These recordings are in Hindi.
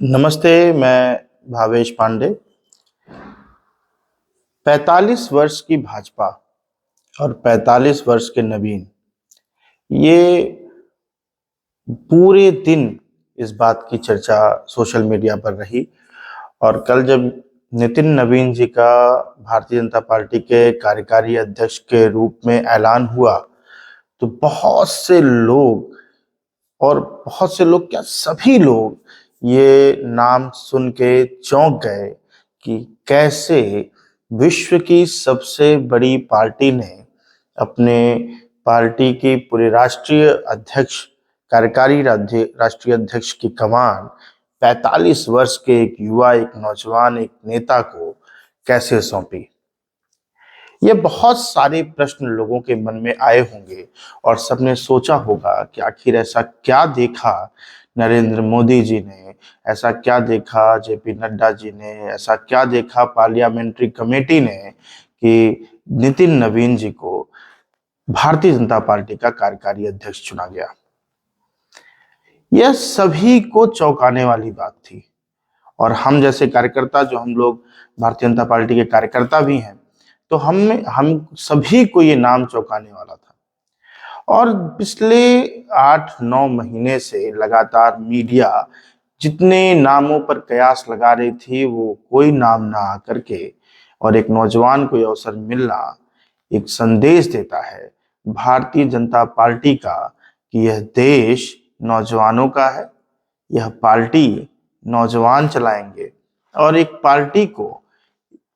नमस्ते, मैं भावेश पांडे। 45 वर्ष की भाजपा और 45 वर्ष के नवीन, ये पूरे दिन इस बात की चर्चा सोशल मीडिया पर रही। और कल जब नितिन नवीन जी का भारतीय जनता पार्टी के कार्यकारी अध्यक्ष के रूप में ऐलान हुआ, तो बहुत से लोग क्या, सभी लोग ये नाम सुन के चौंक गए कि कैसे विश्व की सबसे बड़ी पार्टी ने अपने पार्टी की पूरे राष्ट्रीय अध्यक्ष की कमान 45 वर्ष के एक युवा, एक नौजवान, एक नेता को कैसे सौंपी। ये बहुत सारे प्रश्न लोगों के मन में आए होंगे और सबने सोचा होगा कि आखिर ऐसा क्या देखा नरेंद्र मोदी जी ने, ऐसा क्या देखा जेपी नड्डा जी ने, ऐसा क्या देखा पार्लियामेंट्री कमेटी ने कि नितिन नवीन जी को भारतीय जनता पार्टी का कार्यकारी अध्यक्ष चुना गया। यह सभी को चौंकाने वाली बात थी। और हम जैसे कार्यकर्ता, जो हम लोग भारतीय जनता पार्टी के कार्यकर्ता भी हैं, तो हम सभी को ये नाम चौंकाने वाला था। और पिछले 8-9 महीने से लगातार मीडिया जितने नामों पर कयास लगा रही थी, वो कोई नाम ना आकर के और एक नौजवान को ये अवसर मिलना एक संदेश देता है भारतीय जनता पार्टी का कि यह देश नौजवानों का है, यह पार्टी नौजवान चलाएंगे और एक पार्टी को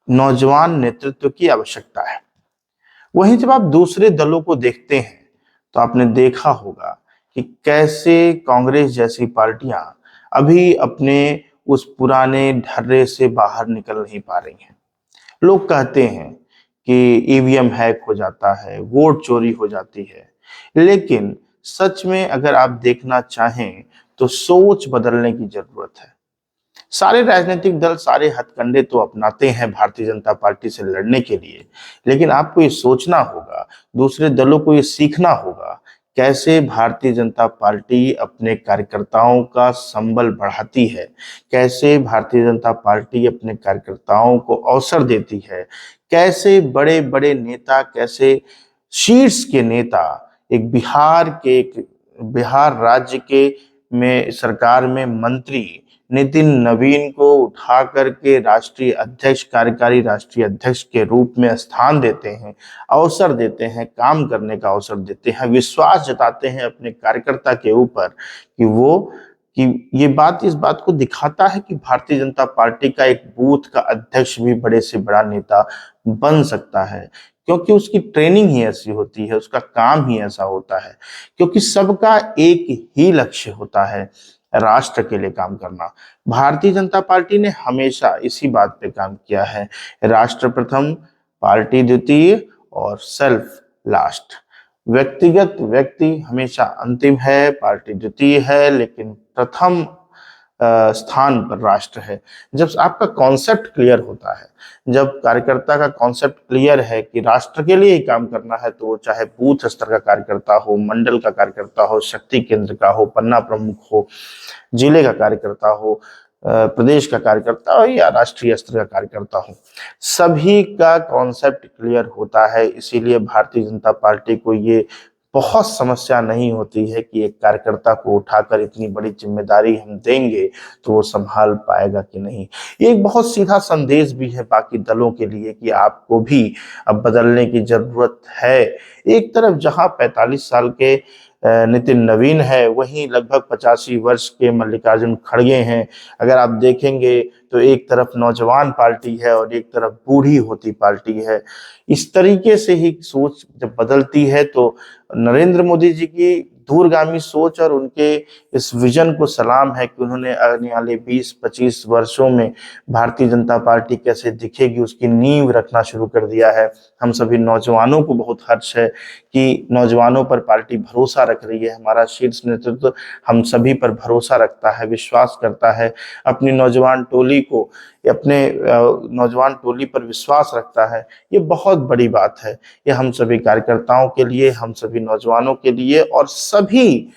नौजवान नेतृत्व की आवश्यकता है। वहीं जब आप दूसरे दलों को देखते हैं तो आपने देखा होगा कि कैसे कांग्रेस जैसी पार्टियां अभी अपने उस पुराने ढर्रे से बाहर निकल नहीं पा रही हैं। लोग कहते हैं कि ईवीएम हैक हो जाता है, वोट चोरी हो जाती है, लेकिन सच में अगर आप देखना चाहें तो सोच बदलने की जरूरत है। सारे राजनीतिक दल सारे हथकंडे तो अपनाते हैं भारतीय जनता पार्टी से लड़ने के लिए, लेकिन आपको ये सोचना होगा, दूसरे दलों को ये सीखना होगा कैसे भारतीय जनता पार्टी अपने कार्यकर्ताओं का संबल बढ़ाती है, कैसे भारतीय जनता पार्टी अपने कार्यकर्ताओं को अवसर देती है, कैसे बड़े बड़े नेता, कैसे शीर्ष के नेता एक बिहार राज्य के में सरकार में मंत्री नितिन नवीन को उठा करके कार्यकारी राष्ट्रीय अध्यक्ष के रूप में स्थान देते हैं, अवसर देते हैं, काम करने का अवसर देते हैं, विश्वास जताते हैं अपने कार्यकर्ता के ऊपर कि ये बात इस बात को दिखाता है कि भारतीय जनता पार्टी का एक बूथ का अध्यक्ष भी बड़े से बड़ा नेता बन सकता है, क्योंकि उसकी ट्रेनिंग ही ऐसी होती है, उसका काम ही ऐसा होता है, क्योंकि सबका एक ही लक्ष्य होता है, राष्ट्र के लिए काम करना। भारतीय जनता पार्टी ने हमेशा इसी बात पे काम किया है, राष्ट्र प्रथम, पार्टी द्वितीय और सेल्फ लास्ट। व्यक्तिगत व्यक्ति हमेशा अंतिम है, पार्टी द्वितीय है, लेकिन प्रथम स्थान पर राष्ट्र है। जब आपका कॉन्सेप्ट क्लियर होता है, जब कार्यकर्ता का कॉन्सेप्ट क्लियर है कि राष्ट्र के लिए ही काम करना है, तो वो चाहे बूथ स्तर का कार्यकर्ता हो, मंडल का कार्यकर्ता हो, शक्ति केंद्र का हो, पन्ना प्रमुख हो, जिले का कार्यकर्ता हो, प्रदेश का कार्यकर्ता हो या राष्ट्रीय स्तर का कार्यकर्ता हो, सभी का कॉन्सेप्ट क्लियर होता है। इसीलिए भारतीय जनता पार्टी को ये बहुत समस्या नहीं होती है कि एक कार्यकर्ता को उठाकर इतनी बड़ी जिम्मेदारी हम देंगे तो वो संभाल पाएगा कि नहीं। ये एक बहुत सीधा संदेश भी है बाकी दलों के लिए कि आपको भी अब बदलने की जरूरत है। एक तरफ जहां 45 साल के नितिन नवीन है, वहीं लगभग 85 वर्ष के मल्लिकार्जुन खड़गे हैं। अगर आप देखेंगे तो एक तरफ नौजवान पार्टी है और एक तरफ बूढ़ी होती पार्टी है। इस तरीके से ही सोच जब बदलती है तो नरेंद्र मोदी जी की दूरगामी सोच और उनके इस विजन को सलाम है कि उन्होंने आने वाले 20-25 वर्षों में भारतीय जनता पार्टी कैसे दिखेगी उसकी नींव रखना शुरू कर दिया है। हम सभी नौजवानों को बहुत हर्ष है कि नौजवानों पर पार्टी भरोसा रख रही है। हमारा शीर्ष नेतृत्व हम सभी पर भरोसा रखता है, विश्वास करता है, अपनी नौजवान टोली पर विश्वास रखता है। ये बहुत बड़ी बात है। ये हम सभी कार्यकर्ताओं के लिए, हम सभी नौजवानों के लिए और सभी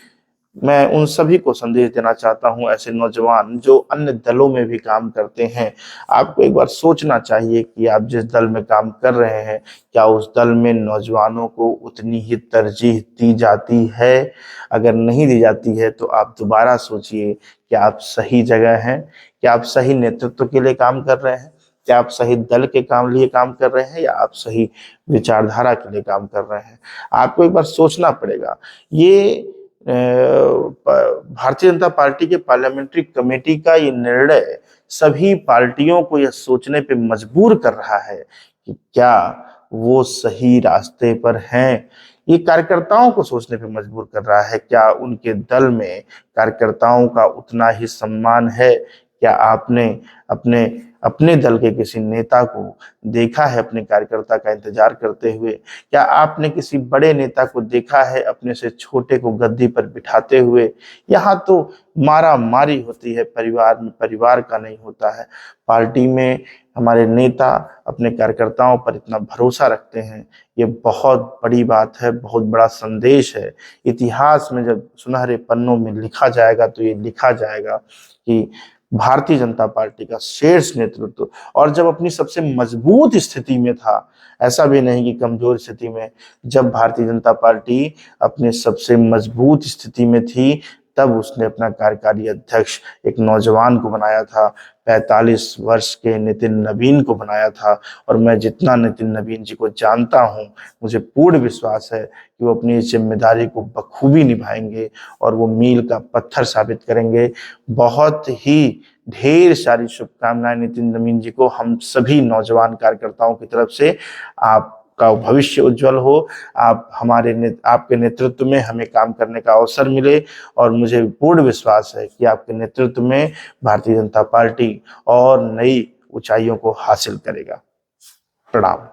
मैं उन सभी को संदेश देना चाहता हूं, ऐसे नौजवान जो अन्य दलों में भी काम करते हैं, आपको एक बार सोचना चाहिए कि आप जिस दल में काम कर रहे हैं, क्या उस दल में नौजवानों को उतनी ही तरजीह दी जाती है? अगर नहीं दी जाती है तो आप दोबारा सोचिए कि आप सही जगह हैं, क्या आप सही नेतृत्व के लिए काम कर रहे हैं, क्या आप सही दल के लिए काम कर रहे हैं, या आप सही विचारधारा के लिए काम कर रहे हैं? आपको एक बार सोचना पड़ेगा। ये भारतीय जनता पार्टी के पार्लियामेंट्री कमेटी का ये निर्णय सभी पार्टियों को यह सोचने पे मजबूर कर रहा है कि क्या वो सही रास्ते पर हैं। ये कार्यकर्ताओं को सोचने पे मजबूर कर रहा है, क्या उनके दल में कार्यकर्ताओं का उतना ही सम्मान है? क्या आपने अपने अपने दल के किसी नेता को देखा है अपने कार्यकर्ता का इंतजार करते हुए? क्या आपने किसी बड़े नेता को देखा है अपने से छोटे को गद्दी पर बिठाते हुए? यहाँ तो मारा मारी होती है, परिवार में परिवार का नहीं होता है। पार्टी में हमारे नेता अपने कार्यकर्ताओं पर इतना भरोसा रखते हैं, ये बहुत बड़ी बात है, बहुत बड़ा संदेश है। इतिहास में जब सुनहरे पन्नों में लिखा जाएगा तो ये लिखा जाएगा कि भारतीय जनता पार्टी का शीर्ष नेतृत्व, और जब अपनी सबसे मजबूत स्थिति में था, ऐसा भी नहीं कि कमजोर स्थिति में, जब भारतीय जनता पार्टी अपने सबसे मजबूत स्थिति में थी, तब उसने अपना कार्यकारी अध्यक्ष एक नौजवान को बनाया था, 45 वर्ष के नितिन नवीन को बनाया था। और मैं जितना नितिन नवीन जी को जानता हूं, मुझे पूर्ण विश्वास है कि वो अपनी इस जिम्मेदारी को बखूबी निभाएंगे और वो मील का पत्थर साबित करेंगे। बहुत ही ढेर सारी शुभकामनाएं नितिन नवीन जी को, हम सभी नौजवान कार्यकर्ताओं की तरफ से। आपका भविष्य उज्जवल हो, आप आपके नेतृत्व में हमें काम करने का अवसर मिले, और मुझे पूर्ण विश्वास है कि आपके नेतृत्व में भारतीय जनता पार्टी और नई ऊंचाइयों को हासिल करेगा। प्रणाम।